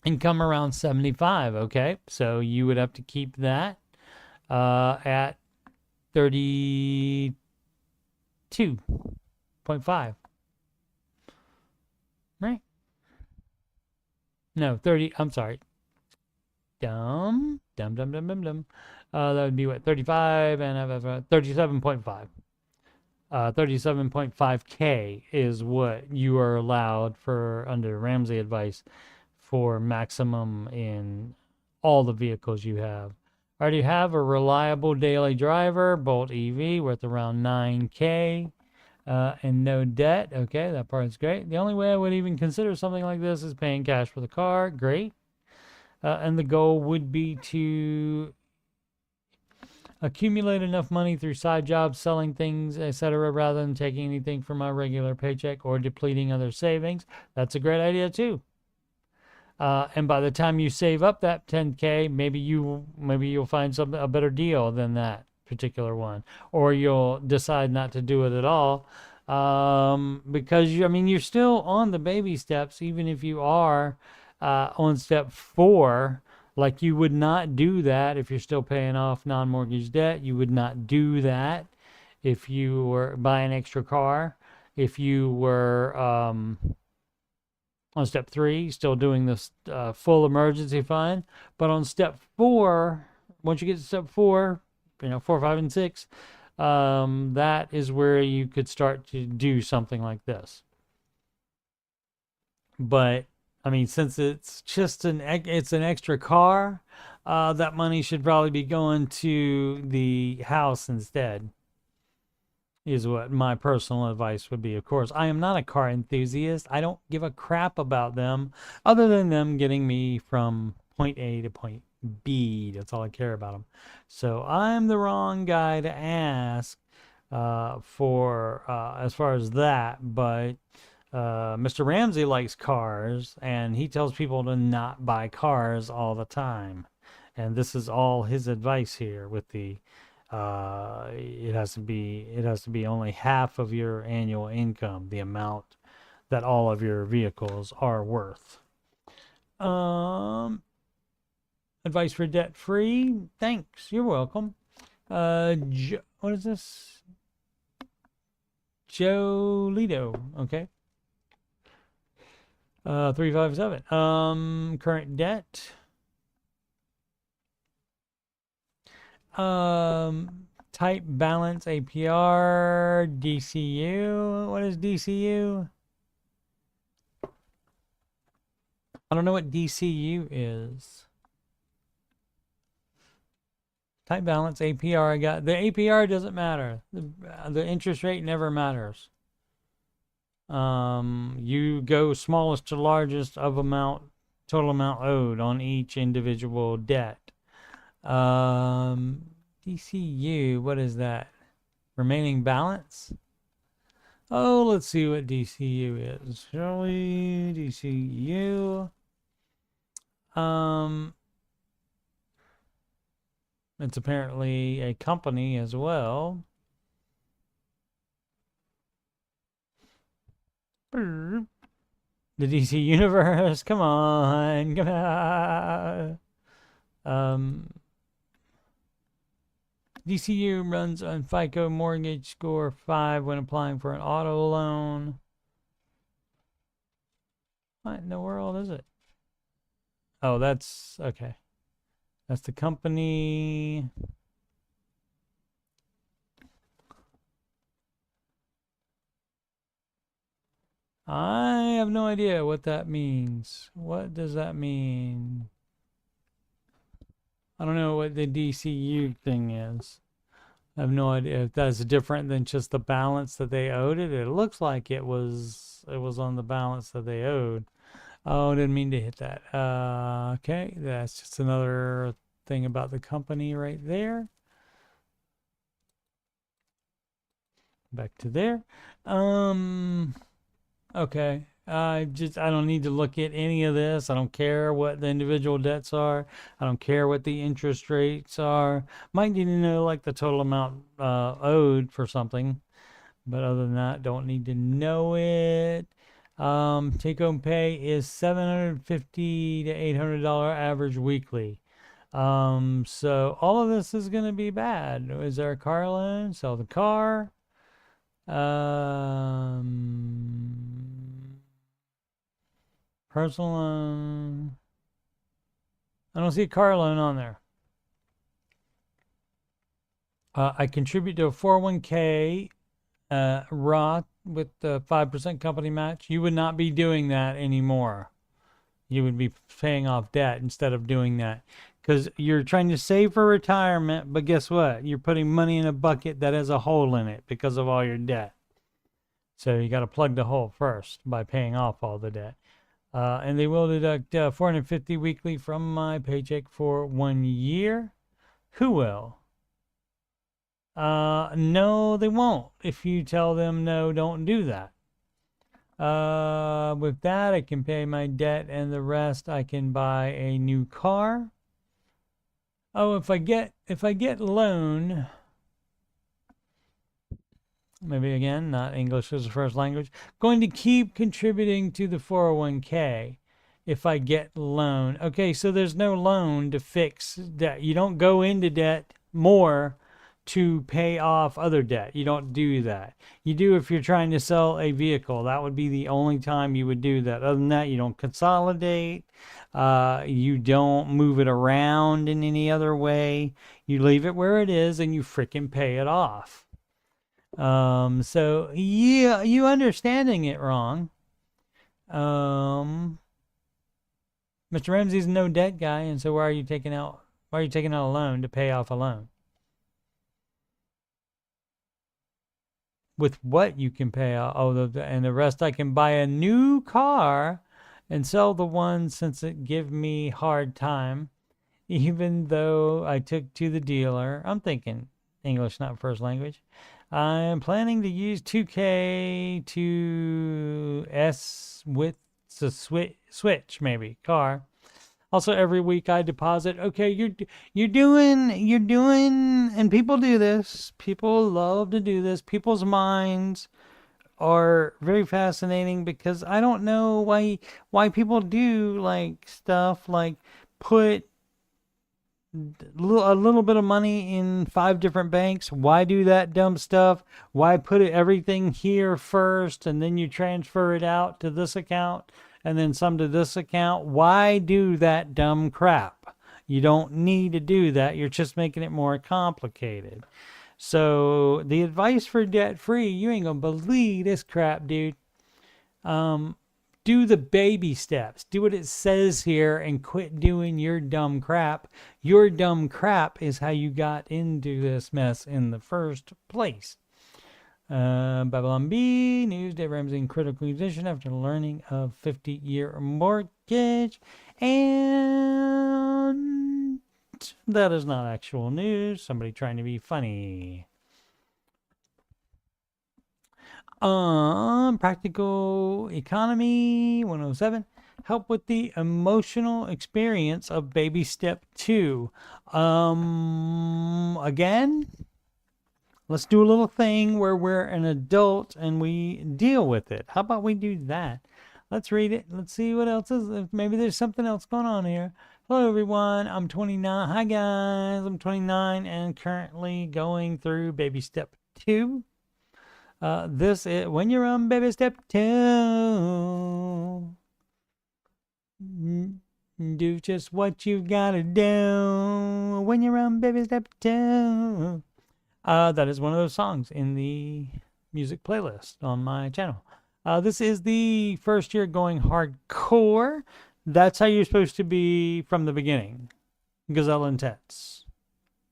Income around 75, okay? So you would have to keep that at 32.5. Right? No, 30, I'm sorry. Dumb. That would be what, 35 and 37.5. 37.5K is what you are allowed for under Ramsey advice for maximum in all the vehicles you have. Already have a reliable daily driver, Bolt EV, worth around 9K, and no debt. Okay, that part's great. The only way I would even consider something like this is paying cash for the car. Great. And the goal would be to accumulate enough money through side jobs, selling things, etc., rather than taking anything from my regular paycheck or depleting other savings. That's a great idea too. And by the time you save up that 10K, maybe you'll find a better deal than that particular one, or you'll decide not to do it at all, because you're still on the baby steps, even if you are on step 4. Like, you would not do that if you're still paying off non-mortgage debt. You would not do that if you were buying an extra car. If you were on step 3, still doing this full emergency fund. But on step 4, once you get to step 4, 4, 5, and 6, that is where you could start to do something like this. But since it's just an extra car, that money should probably be going to the house instead, is what my personal advice would be. Of course, I am not a car enthusiast. I don't give a crap about them other than them getting me from point A to point B. That's all I care about them. So I'm the wrong guy to ask for as far as that. But Mr. Ramsey likes cars, and he tells people to not buy cars all the time. And this is all his advice here with the it has to be only half of your annual income, the amount that all of your vehicles are worth. Advice for debt free. Thanks. You're welcome. What is this? Joe Lido. Okay. 357. Current debt. Type balance APR DCU. What is DCU? I don't know what DCU is. Type balance, APR. I got the APR doesn't matter. The interest rate never matters. You go smallest to largest of amount, total amount owed on each individual debt. DCU, what is that? Remaining balance? Oh, let's see what DCU is. Shall we? DCU. It's apparently a company as well. The DC Universe, come on, come on. DCU runs on FICO mortgage score 5 when applying for an auto loan. What in the world is it? Oh, that's okay. That's the company. I have no idea what that means. What does that mean? I don't know what the DCU thing is. I have no idea if that's different than just the balance that they owed it. It looks like it was on the balance that they owed. Oh, didn't mean to hit that. Okay, that's just another thing about the company right there. Back to there. Okay. I don't need to look at any of this. I don't care what the individual debts are. I don't care what the interest rates are. Might need to know like the total amount owed for something. But other than that, don't need to know it. Take-home pay is $750 to $800 average weekly. So all of this is going to be bad. Is there a car loan? Sell the car. Personal loan. I don't see a car loan on there. I contribute to a 401k Roth with the 5% company match. You would not be doing that anymore. You would be paying off debt instead of doing that. Because you're trying to save for retirement, but guess what? You're putting money in a bucket that has a hole in it because of all your debt. So you got to plug the hole first by paying off all the debt. And they will deduct $450 weekly from my paycheck for 1 year. Who will? No, they won't. If you tell them no, don't do that. With that, I can pay my debt, and the rest I can buy a new car. Oh, if I get loan, maybe again, not English as a first language, going to keep contributing to the 401k if I get loan. Okay, so there's no loan to fix debt. You don't go into debt more to pay off other debt. You don't do that. You do if you're trying to sell a vehicle. That would be the only time you would do that. Other than that, you don't consolidate. You don't move it around in any other way. You leave it where it is and you freaking pay it off. So yeah, you understanding it wrong. Mr. Ramsey's no debt guy, and so why are you taking out a loan to pay off a loan? With what you can pay off, and the rest I can buy a new car and sell the one since it give me hard time, even though I took to the dealer. I'm thinking English, not first language. I'm planning to use 2K to S with the switch maybe car. Also, every week I deposit. Okay, you're doing, and people do this. People love to do this. People's minds are very fascinating because I don't know why people do like stuff like put a little bit of money in 5 different banks. Why do that dumb stuff? Why put everything here first and then you transfer it out to this account and then some to this account? Why do that dumb crap? You don't need to do that. You're just making it more complicated. So the advice for debt free, you ain't gonna believe this crap, dude. Do the baby steps. Do what it says here and quit doing your dumb crap. Your dumb crap is how you got into this mess in the first place. Babylon B, news, Dave Ramsey in critical condition after learning of 50-year mortgage. And that is not actual news. Somebody trying to be funny. Practical Economy 107. Help with the emotional experience of baby step 2. Again, let's do a little thing where we're an adult and we deal with it. How about we do that? Let's read it. Let's see what else is. Maybe there's something else going on here. Hello, everyone. I'm 29. Hi, guys. I'm 29 and currently going through baby step 2. This is when you're on baby step 2. Do just what you've got to do when you're on baby step 2. That is one of those songs in the music playlist on my channel. This is the first year going hardcore. That's how you're supposed to be from the beginning. Gazelle intense.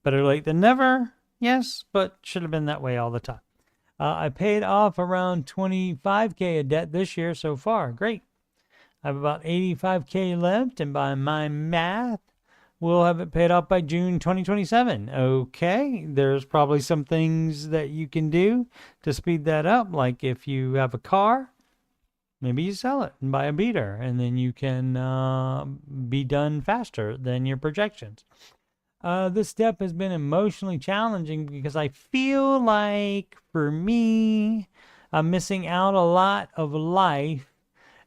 Better late than never. Yes, but should have been that way all the time. I paid off around 25K of debt this year so far. Great. I have about 85K left, and by my math, we'll have it paid off by June 2027. Okay, there's probably some things that you can do to speed that up. Like if you have a car, maybe you sell it and buy a beater, and then you can be done faster than your projections. This step has been emotionally challenging because I feel like, for me, I'm missing out a lot of life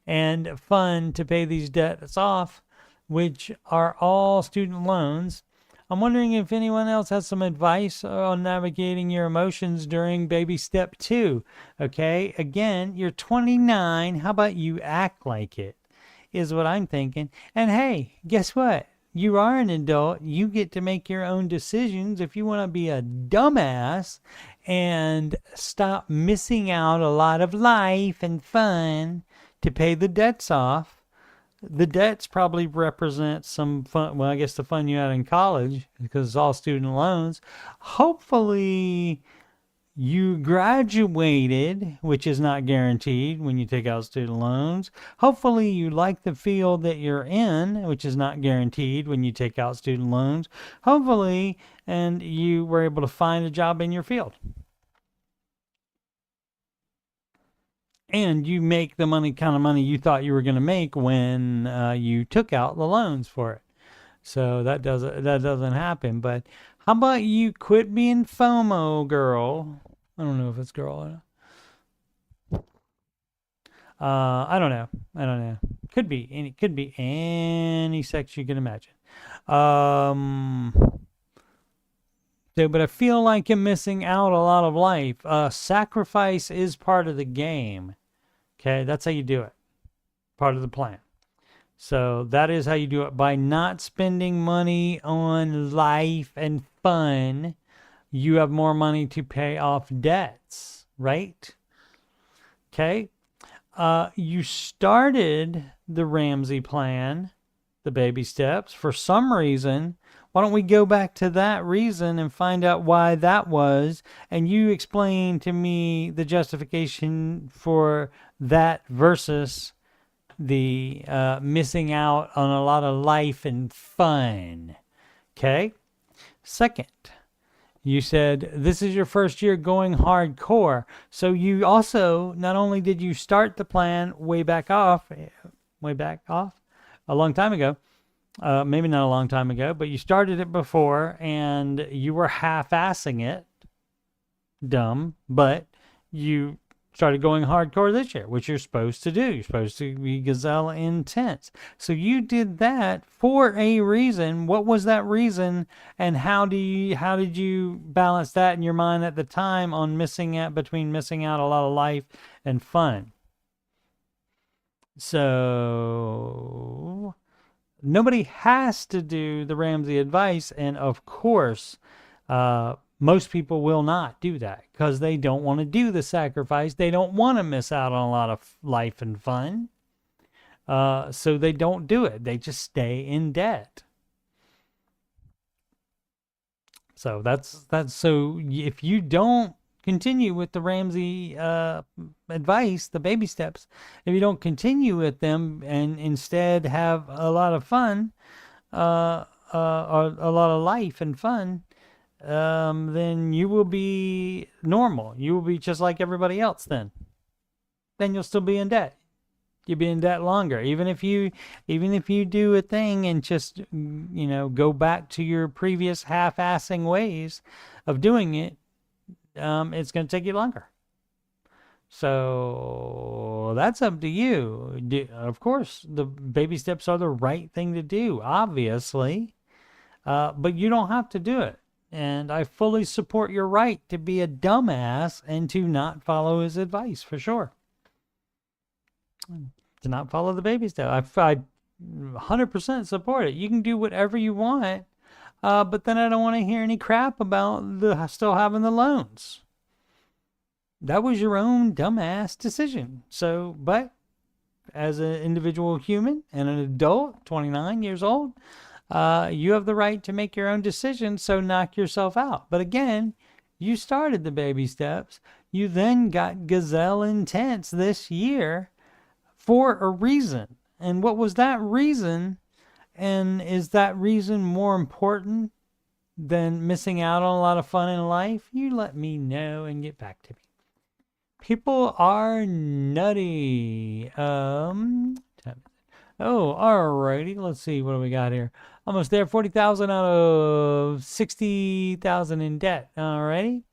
and fun to pay these debts off, which are all student loans. I'm wondering if anyone else has some advice on navigating your emotions during baby step 2. Okay, again, you're 29. How about you act like it, is what I'm thinking. And hey, guess what? You are an adult. You get to make your own decisions. If you want to be a dumbass and stop missing out a lot of life and fun to pay the debts off, the debts probably represent some fun. Well, I guess the fun you had in college, because it's all student loans. Hopefully you graduated, which is not guaranteed when you take out student loans. Hopefully you like the field that you're in, which is not guaranteed when you take out student loans. Hopefully, and you were able to find a job in your field. And you make the kind of money you thought you were going to make when you took out the loans for it. So that doesn't happen. But how about you quit being FOMO, girl? I don't know if it's girl or not. I don't know. Could be any sex you can imagine. So, but I feel like I'm missing out a lot of life. Sacrifice is part of the game. Okay, that's how you do it. Part of the plan. So that is how you do it. By not spending money on life and fun, you have more money to pay off debts, right? Okay. You started the Ramsey plan, the baby steps, for some reason. Why don't we go back to that reason and find out why that was, and you explain to me the justification for that versus the missing out on a lot of life and fun. Okay? Second, you said this is your first year going hardcore. So you also, not only did you start the plan way back off, a long time ago, maybe not a long time ago, but you started it before and you were half-assing it. Dumb, but you started going hardcore this year, which you're supposed to do. You're supposed to be gazelle intense. So you did that for a reason. What was that reason, and how did you balance that in your mind at the time on missing out a lot of life and fun? So nobody has to do the Ramsey advice, and of course, most people will not do that because they don't want to do the sacrifice. They don't want to miss out on a lot of life and fun. So they don't do it. They just stay in debt. So that's so if you don't continue with the Ramsey advice, the baby steps, if you don't continue with them and instead have a lot of fun, or a lot of life and fun, then you will be normal. You will be just like everybody else. Then you'll still be in debt. You'll be in debt longer. Even if you do a thing and just go back to your previous half-assing ways of doing it, it's going to take you longer. So that's up to you. Of course, the baby steps are the right thing to do, obviously, but you don't have to do it. And I fully support your right to be a dumbass and to not follow his advice, for sure. To not follow the baby step. I 100% support it. You can do whatever you want, but then I don't want to hear any crap about still having the loans. That was your own dumbass decision. So, but as an individual human and an adult, 29 years old, you have the right to make your own decisions, so knock yourself out. But again, you started the baby steps. You then got gazelle intense this year for a reason. And what was that reason? And is that reason more important than missing out on a lot of fun in life? You let me know and get back to me. People are nutty. Oh, alrighty. Let's see. What do we got here? Almost there. 40,000 out of 60,000 in debt. Alrighty.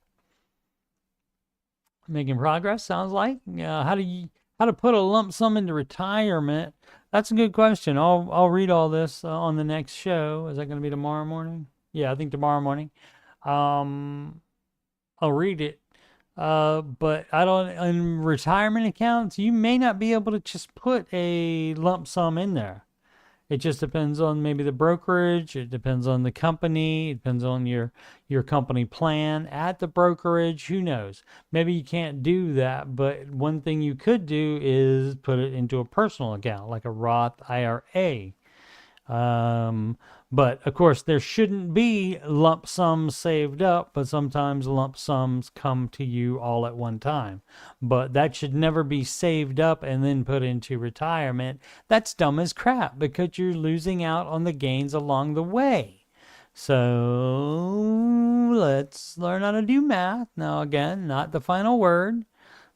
Making progress, sounds like. How to put a lump sum into retirement? That's a good question. I'll read all this on the next show. Is that going to be tomorrow morning? Yeah, I think tomorrow morning. I'll read it. But I don't, in retirement accounts, you may not be able to just put a lump sum in there. It just depends on maybe the brokerage. It depends on the company. It depends on your company plan at the brokerage. Who knows? Maybe you can't do that, but one thing you could do is put it into a personal account, like a Roth IRA. But of course, there shouldn't be lump sums saved up, but sometimes lump sums come to you all at one time. But that should never be saved up and then put into retirement. That's dumb as crap because you're losing out on the gains along the way. So let's learn how to do math. Now, again, not the final word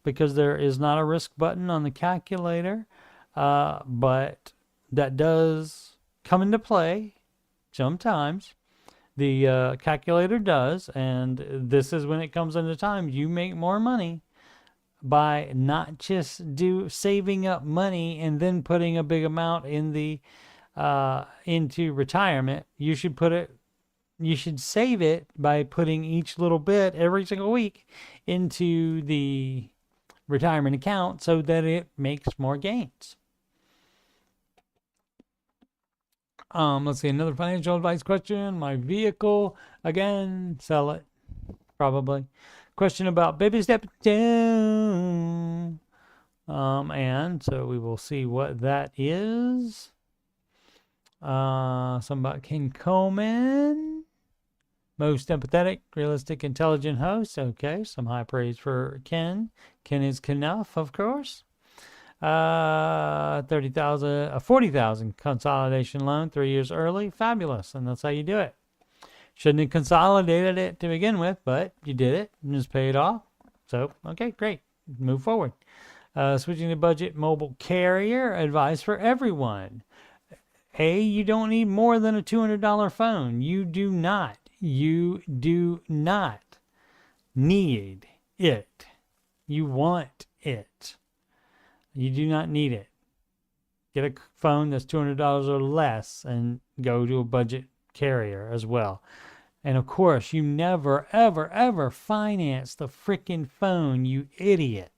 because there is not a risk button on the calculator, but that does come into play sometimes. The calculator does, and this is when it comes into time. You make more money by not just saving up money and then putting a big amount in the into retirement. You should save it by putting each little bit every single week into the retirement account so that it makes more gains. Let's see, another financial advice question. My vehicle, again, sell it, probably. Question about baby step 2. And so we will see what that is. Some about Ken Coleman. Most empathetic, realistic, intelligent host. Okay, some high praise for Ken. Ken is Knuff, of course. 40,000 consolidation loan 3 years early. Fabulous. And that's how you do it. Shouldn't have consolidated it to begin with, but you did it and just paid off. So, okay, great. Move forward. Switching to budget mobile carrier. Advice for everyone. You don't need more than a $200 phone. You do not need it. You want it. You do not need it. Get a phone that's $200 or less and go to a budget carrier as well. And of course, you never, ever, ever finance the freaking phone, you idiot.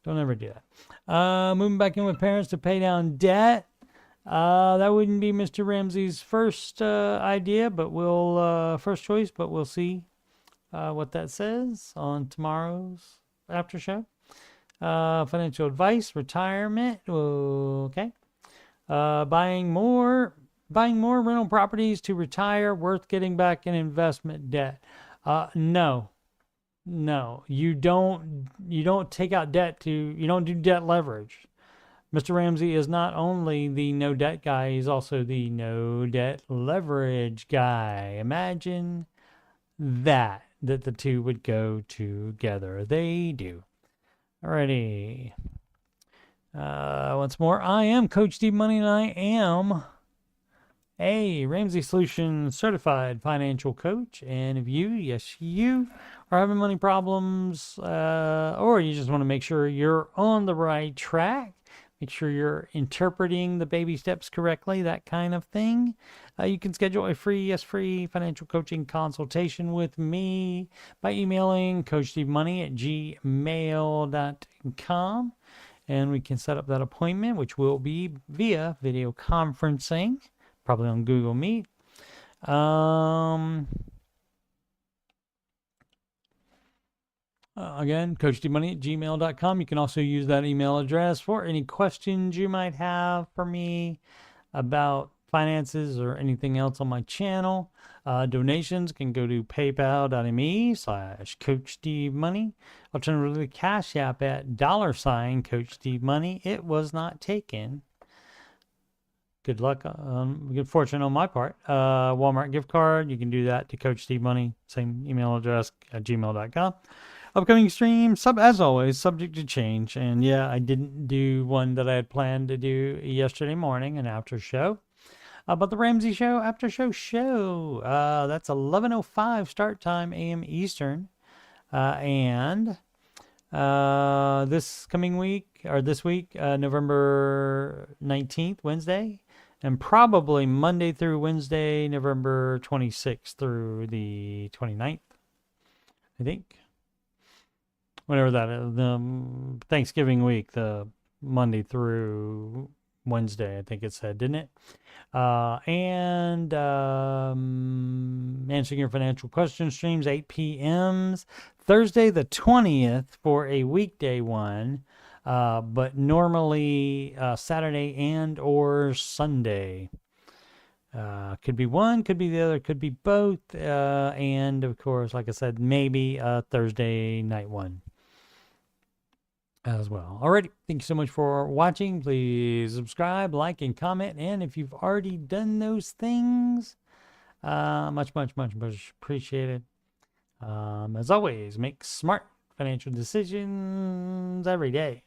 Don't ever do that. Moving back in with parents to pay down debt. That wouldn't be Mr. Ramsey's first idea, but first choice, but we'll see what that says on tomorrow's after show. Financial advice, retirement. Okay. Buying more rental properties to retire, worth getting back in investment debt. No, you don't take out debt you don't do debt leverage. Mr. Ramsey is not only the no debt guy, he's also the no debt leverage guy. Imagine that the two would go together. They do. Alrighty. Once more, I am Coach Steve Money, and I am a Ramsey Solutions certified financial coach. And if you are having money problems, or you just want to make sure you're on the right track, make sure you're interpreting the baby steps correctly, that kind of thing, you can schedule a free financial coaching consultation with me by emailing coachstevemoney@gmail.com. And we can set up that appointment, which will be via video conferencing, probably on Google Meet. Again, coachstevemoney@gmail.com. You can also use that email address for any questions you might have for me about finances or anything else on my channel. Donations can go to paypal.me/CoachSteveMoney. Alternatively, Cash App at $CoachSteveMoney. It was not taken. Good luck, good fortune on my part. Walmart gift card, you can do that to Coach Steve Money, same email address at gmail.com. Upcoming stream, as always, subject to change. And yeah, I didn't do one that I had planned to do yesterday morning, an after show. But the Ramsey Show After Show. That's 11:05 start time AM Eastern. And this week, November 19th, Wednesday, and probably Monday through Wednesday, November 26th through the 29th, I think. Whatever that is, the Thanksgiving week, the Monday through Wednesday, I think it said, didn't it? And answering your financial question streams, 8 p.m. Thursday the 20th for a weekday one, but normally Saturday and or Sunday. Could be one, could be the other, could be both, and of course, like I said, maybe a Thursday night one as well. Alrighty, thank you so much for watching. Please subscribe, like, and comment. And if you've already done those things, much appreciated. As always, make smart financial decisions every day.